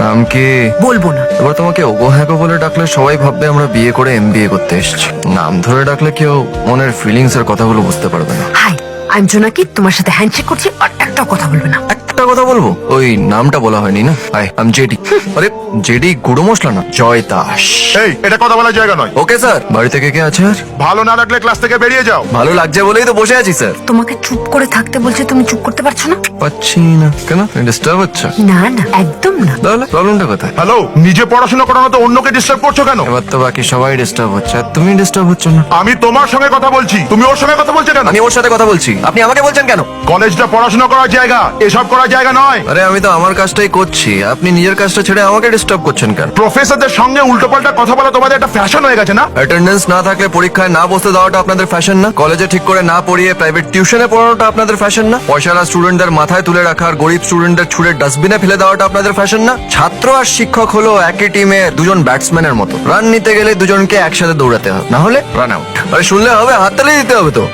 নাম কি? বলবো না। এবার তোমাকে ওগো হ্যাগো বলে ডাকলে সবাই ভাববে আমরা বিয়ে করে এমবিএ করতে এসেছি। নাম ধরে ডাকলে কেউ মনের ফিলিংস এর কথাগুলো বুঝতে পারবে না। হাই, আমি জোনাকি, তোমার সাথে হ্যান্ডশেক করছি আর একটাও কথা বলবে না। একটা কথা বলবো, ওই নামটা বলা হয়নি না। Hi, I am JD. আরে জেডি গুঁড়ো মশলা না, জয় দাস। এই, এটা কথা বলার জায়গা নয়। Okay sir. বাড়ি থেকে কে আছে আর? ভালো না লাগলে ক্লাস থেকে বেরিয়ে যাও। ভালো লাগছে বলেই তো বসে আছি স্যার। তোমাকে চুপ করে থাকতে বলছে, তুমি চুপ করতে পারছো না? পাচ্ছি না কেন? ডিস্টার্ব হচ্ছে? না না, একদম না। তাহলে প্রবলেমটা কোথায়? হ্যালো, নিজে পড়াশোনা করানো তো অন্যকে ডিস্টার্ব করছো কেন? এবার তো বাকি সবাই ডিস্টার্ব হচ্ছে আর তুমি ডিস্টার্ব হচ্ছ না। আমি তোমার সঙ্গে কথা বলছি, তুমি ওর সঙ্গে কথা বলছো কেন? আমি ওর সাথে কথা বলছি, আপনি আমাকে বলছেন কেন? কলেজটা পড়াশোনা করার জায়গা, এসব করার জায়গা নয়। আরে আমি তো আমার কাজটাই করছি, আপনি নিজের কাজটা ছেড়ে আমাকে ডিস্টার্ব করছেন কেন? প্রফেসরদের সঙ্গে উল্টোপাল্টা কথা বলা তোমাদের একটা ফ্যাশন হয়ে গেছে না? অ্যাটেন্ডেন্স না থাকলে পরীক্ষায় না বসতে দেওয়াটা আপনাদের ফ্যাশন না? কলেজে ঠিক করে না পড়িয়ে প্রাইভেট টিউশনে পড়ানোটা আপনাদের ফ্যাশন না? পয়সাওয়ালা স্টুডেন্টদের মাথায় তুলে রাখা আর গরিব স্টুডেন্টদের ছুঁড়ে ডাস্টবিনে ফেলে দেওয়াটা আপনাদের ফ্যাশন না? ছাত্র আর শিক্ষক হলো একই টিমে দুজন ব্যাটসম্যানের মতো, রান নিতে গেলে দুজনকে একসাথে দৌড়াতে হবে, না হলে রান আউট। আরে শুনলে হবে, হাততালি দিতে হবে তো।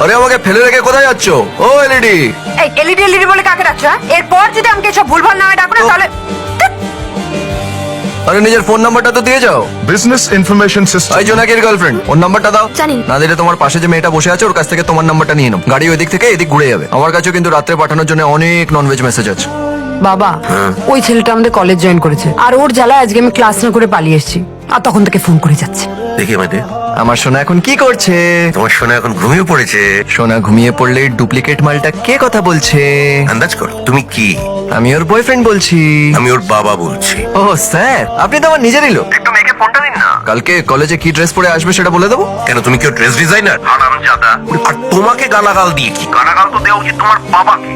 আরে আমাকে ফেলে রেখে কোথায় যাচ্ছ? ও এলইডি। এই এলইডি এলইডি বলে কাকে ডাকছো? হ্যাঁ? এরপর যদি আমাকে সব ভুলভাল নামে ডাকো না তাহলে আরে নিজের ফোন নাম্বারটা তো দিয়ে যাও। Business information system. এই জোনাকির গার্লফ্রেন্ড, ওর নাম্বারটা দাও। জানি। না দিলে তোমার পাশে যে মেয়েটা বসে আছে ওর কাছ থেকে তোমার নাম্বারটা নিয়ে নাও। গাড়ি ওই দিক থেকে এদিক ঘুরে যাবে। আমার কাছেও কিন্তু রাত্রে পাঠানোর জন্য অনেক ননভেজ মেসেজ আছে। বাবা, ওই ছেলেটা আমাদের কলেজ জয়েন করেছে আর ওর জ্বালায় আজকে আমি ক্লাস না করে পালিয়ে এসেছি আর তখন থেকে ফোন করে যাচ্ছে। দেখি মানে আমার সোনা এখন কি করছে? তোমার সোনা এখন ঘুমিয়ে পড়েছে। সোনা ঘুমিয়ে পড়লে ডুপ্লিকেট মালটা কে কথা বলছে? আন্দাজ কর তুমি কি? আমি ওর বয়ফ্রেন্ড বলছি। আমি ওর বাবা বলছি। ও স্যার, আপনি তো আমার নিজেরই লোক। একটু মেয়েকে ফোনটা দিন না। কালকে কলেজে কি ড্রেস পরে আসবে সেটা বলে দেবো। কেন, তুমি কেউ ড্রেস ডিজাইনার? হারামজাদা। আর তোমাকে গালাগাল দিয়ে কি? গালাগাল তো দেওয়া উচিত তোমার বাবাকে।